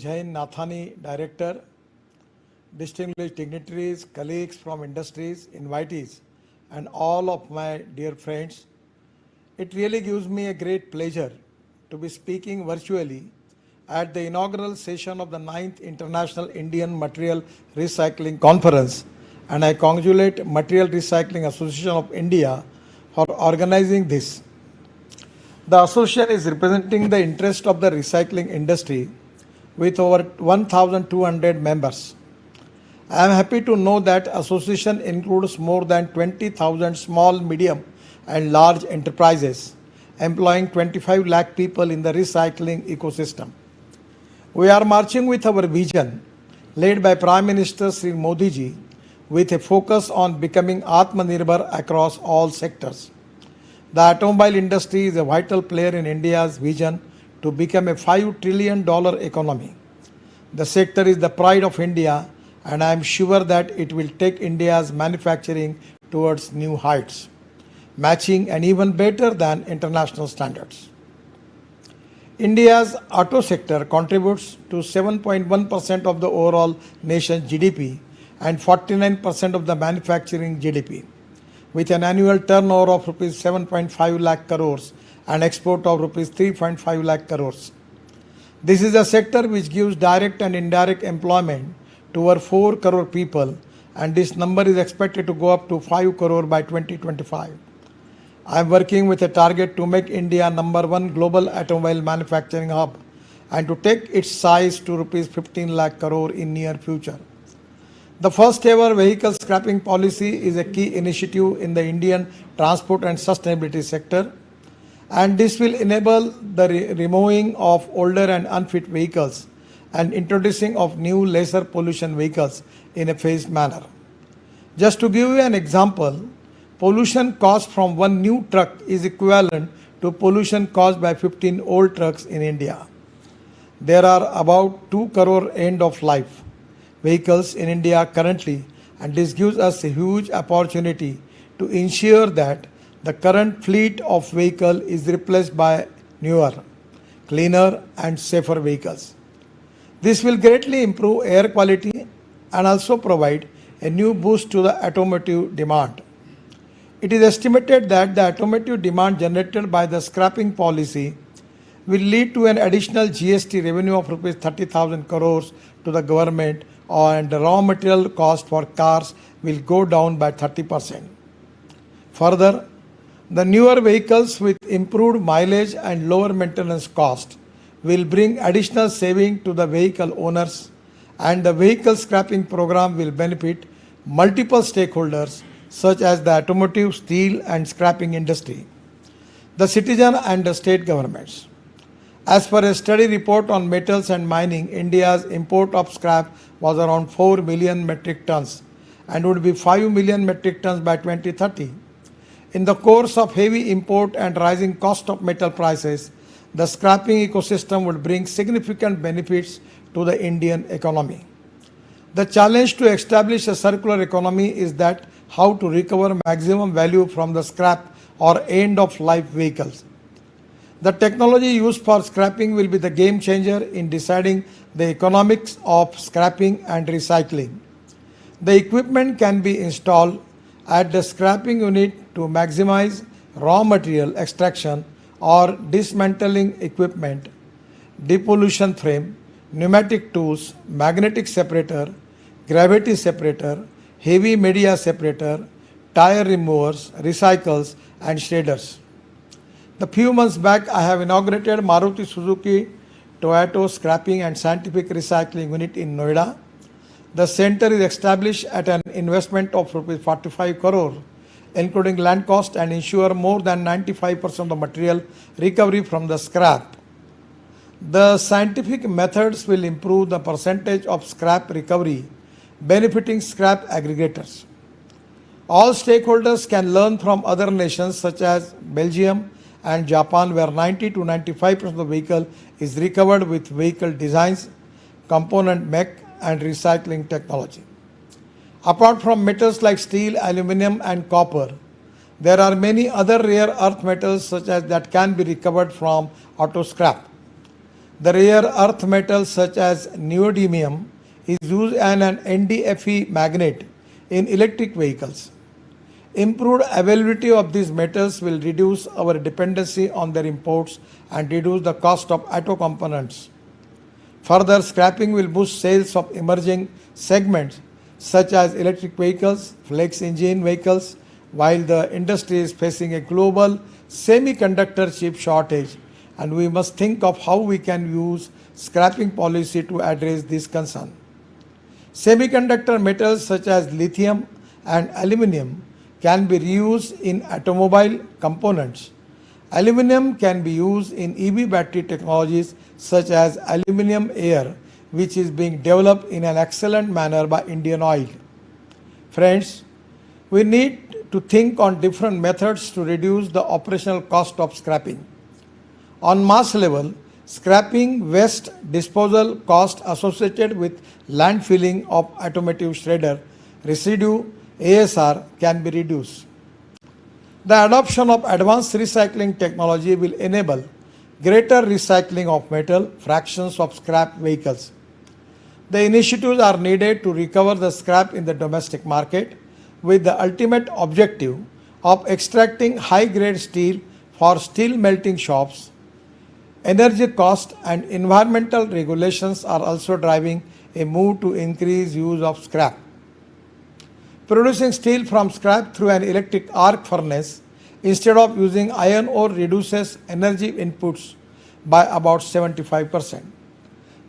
Jain Nathani, Director, distinguished dignitaries, colleagues from industries, invitees, and all of my dear friends. It really gives me a great pleasure to be speaking virtually at the inaugural session of the 9th International Indian Material Recycling Conference, and I congratulate Material Recycling Association of India for organizing this. The association is representing the interest of the recycling industry with over 1,200 members. I am happy to know that association includes more than 20,000 small, medium and large enterprises, employing 25 lakh people in the recycling ecosystem. We are marching with our vision, led by Prime Minister Sri Modi ji, with a focus on becoming Atmanirbhar across all sectors. The automobile industry is a vital player in India's vision to become a $5 trillion economy. The sector is the pride of India, and I am sure that it will take India's manufacturing towards new heights, matching and even better than international standards. India's auto sector contributes to 7.1% of the overall nation's GDP and 49% of the manufacturing GDP, with an annual turnover of rupees 7.5 lakh crores and export of rupees 3.5 lakh crores. This is a sector which gives direct and indirect employment to over 4 crore people, and this number is expected to go up to 5 crore by 2025. I am working with a target to make India #1 global automobile manufacturing hub and to take its size to rupees 15 lakh crore in near future. The first ever vehicle scrapping policy is a key initiative in the Indian transport and sustainability sector, and this will enable the removing of older and unfit vehicles and introducing of new lesser pollution vehicles in a phased manner. Just to give you an example, pollution caused from one new truck is equivalent to pollution caused by 15 old trucks in India. There are about 2 crore end-of-life vehicles in India currently, and this gives us a huge opportunity to ensure that the current fleet of vehicle is replaced by newer, cleaner and safer vehicles. This will greatly improve air quality and also provide a new boost to the automotive demand. It is estimated that the automotive demand generated by the scrapping policy will lead to an additional GST revenue of rupees 30,000 crores to the government, and the raw material cost for cars will go down by 30%. Further, the newer vehicles with improved mileage and lower maintenance cost will bring additional saving to the vehicle owners, and the vehicle scrapping program will benefit multiple stakeholders such as the automotive, steel and scrapping industry, the citizen and the state governments. As per a study report on metals and mining, India's import of scrap was around 4 million metric tons and would be 5 million metric tons by 2030. In the course of heavy import and rising cost of metal prices, the scrapping ecosystem would bring significant benefits to the Indian economy. The challenge to establish a circular economy is that how to recover maximum value from the scrap or end-of-life vehicles. The technology used for scrapping will be the game changer in deciding the economics of scrapping and recycling. The equipment can be installed at the scrapping unit to maximize raw material extraction or dismantling equipment, depollution frame, pneumatic tools, magnetic separator, gravity separator, heavy media separator, tire removers, recycles and shredders. A few months back, I have inaugurated Maruti Suzuki Toyota Scrapping and Scientific Recycling Unit in Noida. The center is established at an investment of rupees 45 crore, including land cost, and ensure more than 95% of material recovery from the scrap. The scientific methods will improve the percentage of scrap recovery, benefiting scrap aggregators. All stakeholders can learn from other nations such as Belgium and Japan, where 90 to 95% of the vehicle is recovered with vehicle designs, component make and recycling technology. Apart from metals like steel, aluminum and copper, there are many other rare earth metals such as that can be recovered from auto scrap. The rare earth metals such as neodymium is used as an NDFE magnet in electric vehicles. Improved availability of these metals will reduce our dependency on their imports and reduce the cost of auto components. Further, scrapping will boost sales of emerging segments such as electric vehicles, flex engine vehicles, while the industry is facing a global semiconductor chip shortage, and we must think of how we can use scrapping policy to address this concern. Semiconductor metals such as lithium and aluminum can be reused in automobile components. Aluminum can be used in EV battery technologies such as aluminum air, which is being developed in an excellent manner by Indian Oil. Friends, we need to think on different methods to reduce the operational cost of scrapping. On mass level, scrapping waste disposal cost associated with landfilling of automotive shredder residue ASR can be reduced. The adoption of advanced recycling technology will enable greater recycling of metal fractions of scrap vehicles. The initiatives are needed to recover the scrap in the domestic market with the ultimate objective of extracting high-grade steel for steel melting shops. Energy cost and environmental regulations are also driving a move to increase use of scrap. Producing steel from scrap through an electric arc furnace instead of using iron ore reduces energy inputs by about 75%.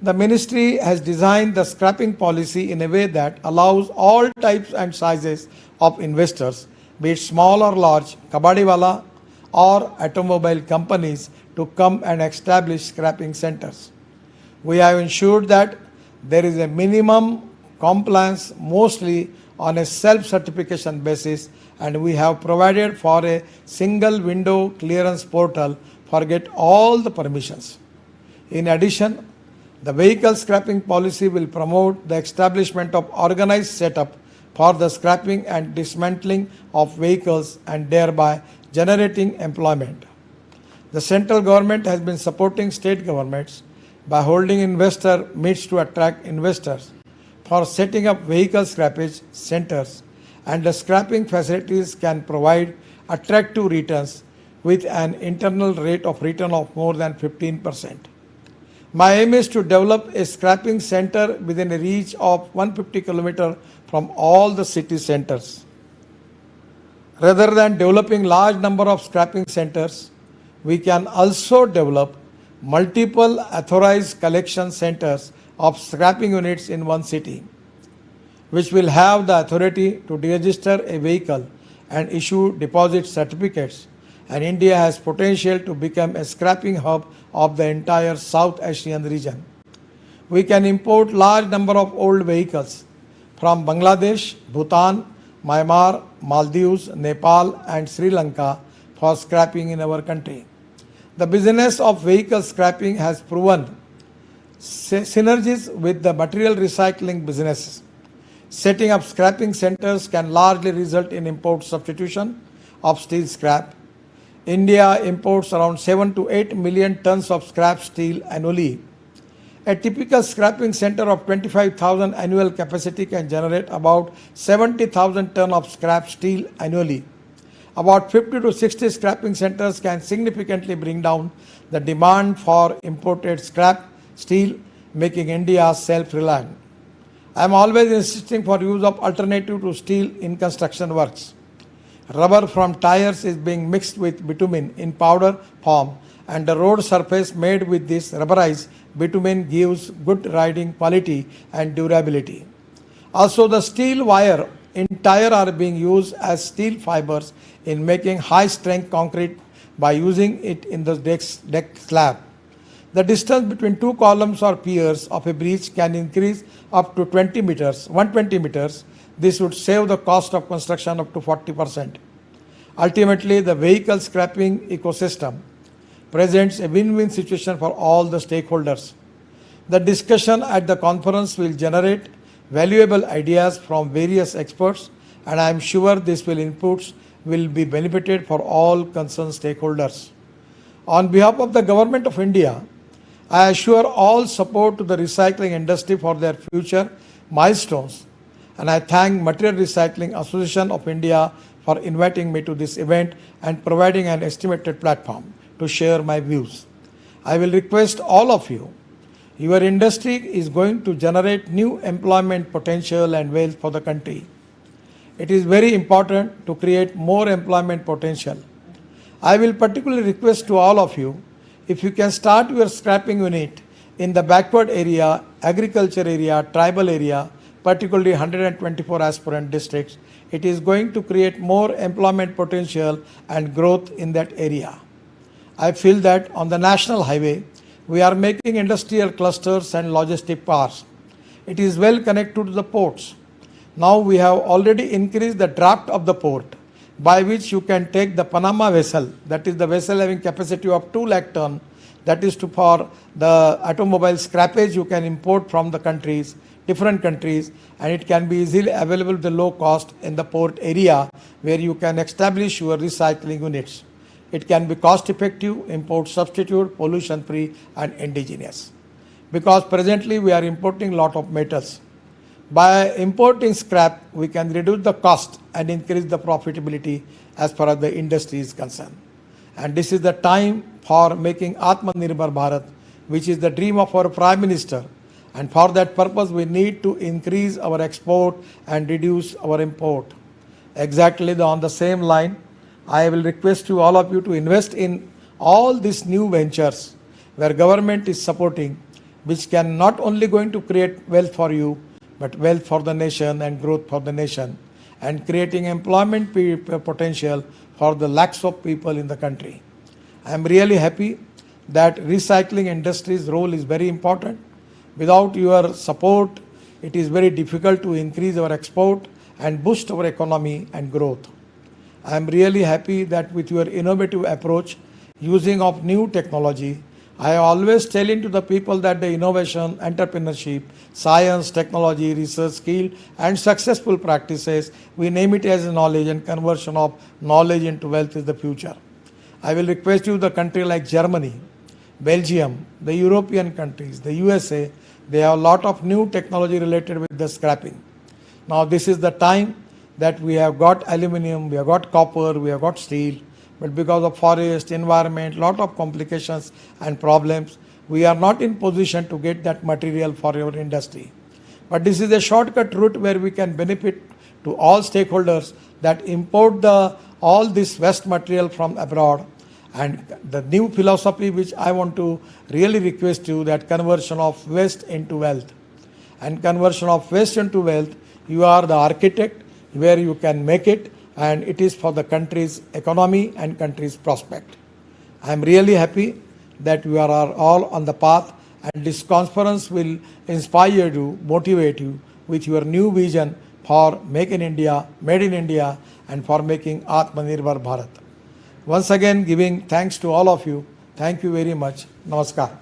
The ministry has designed the scrapping policy in a way that allows all types and sizes of investors, be it small or large, kabadiwala or automobile companies, to come and establish scrapping centers. We have ensured that there is a minimum compliance, mostly on a self-certification basis, and we have provided for a single window clearance portal for get all the permissions. In addition, the vehicle scrapping policy will promote the establishment of organized setup for the scrapping and dismantling of vehicles and thereby generating employment. The central government has been supporting state governments by holding investor meets to attract investors for setting up vehicle scrappage centers, and the scrapping facilities can provide attractive returns with an internal rate of return of more than 15%. My aim is to develop a scrapping center within a reach of 150 km from all the city centers. Rather than developing large number of scrapping centers, we can also develop multiple authorized collection centers of scrapping units in one city, which will have the authority to deregister a vehicle and issue deposit certificates, and India has potential to become a scrapping hub of the entire South Asian region. We can import large number of old vehicles from Bangladesh, Bhutan, Myanmar, Maldives, Nepal and Sri Lanka for scrapping in our country. The business of vehicle scrapping has proven synergies with the material recycling businesses. Setting up scrapping centers can largely result in import substitution of steel scrap. India imports around 7 to 8 million tons of scrap steel annually. A typical scrapping center of 25,000 annual capacity can generate about 70,000 tons of scrap steel annually. About 50 to 60 scrapping centers can significantly bring down the demand for imported scrap steel, making India self-reliant. I am always insisting for use of alternative to steel in construction works. Rubber from tires is being mixed with bitumen in powder form, and the road surface made with this rubberized bitumen gives good riding quality and durability. Also, the steel wire in tire are being used as steel fibers in making high strength concrete by using it in the deck slab. The distance between two columns or piers of a bridge can increase up to 120 meters. This would save the cost of construction up to 40%. Ultimately, the vehicle scrapping ecosystem presents a win-win situation for all the stakeholders. The discussion at the conference will generate valuable ideas from various experts, and I am sure these inputs will be benefited for all concerned stakeholders. On behalf of the Government of India, I assure all support to the recycling industry for their future milestones, and I thank Material Recycling Association of India for inviting me to this event and providing an estimated platform to share my views. I will request all of you. Your industry is going to generate new employment potential and wealth for the country. It is very important to create more employment potential. I will particularly request to all of you, if you can start your scrapping unit in the backward area, agriculture area, tribal area, particularly 124 aspirant districts, it is going to create more employment potential and growth in that area. I feel that on the national highway, we are making industrial clusters and logistic parks. It is well connected to the ports. Now we have already increased the draft of the port, by which you can take the Panama vessel, that is the vessel having capacity of 2 lakh ton, that is for the automobile scrappage you can import from the countries, different countries, and it can be easily available at the low cost in the port area where you can establish your recycling units. It can be cost effective, import substitute, pollution free and indigenous. Because presently we are importing lot of metals. By importing scrap, we can reduce the cost and increase the profitability as far as the industry is concerned. And this is the time for making Atmanirbhar Bharat, which is the dream of our Prime Minister. And for that purpose, we need to increase our export and reduce our import. Exactly on the same line, I will request you, all of you, to invest in all these new ventures where government is supporting, which can not only going to create wealth for you, but wealth for the nation and growth for the nation, and creating employment potential for the lakhs of people in the country. I am really happy that recycling industry's role is very important. Without your support, it is very difficult to increase our export and boost our economy and growth. I am really happy that with your innovative approach, using of new technology, I always telling to the people that the innovation, entrepreneurship, science, technology, research, skill and successful practices, we name it as knowledge, and conversion of knowledge into wealth is the future. I will request you, the country like Germany, Belgium, the European countries, the USA, they have a lot of new technology related with the scrapping. Now this is the time that we have got aluminum, we have got copper, we have got steel, but because of forest, environment, lot of complications and problems, we are not in position to get that material for our industry. But this is a shortcut route where we can benefit to all stakeholders that import all this waste material from abroad. And the new philosophy which I want to really request you, that conversion of waste into wealth. And conversion of waste into wealth, you are the architect where you can make it, and it is for the country's economy and country's prospect. I am really happy that you are all on the path, and this conference will inspire you, motivate you with your new vision for Make in India, Made in India, and for making Atmanirbhar Bharat. Once again, giving thanks to all of you. Thank you very much. Namaskar.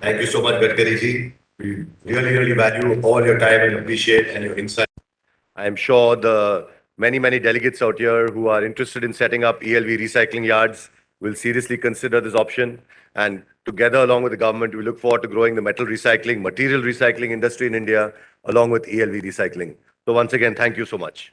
Thank you so much, Gadkari ji. We really value all your time and appreciate and your insight. I am sure the many delegates out here who are interested in setting up ELV recycling yards will seriously consider this option. And together, along with the government, we look forward to growing the material recycling industry in India, along with ELV recycling. So once again, thank you so much.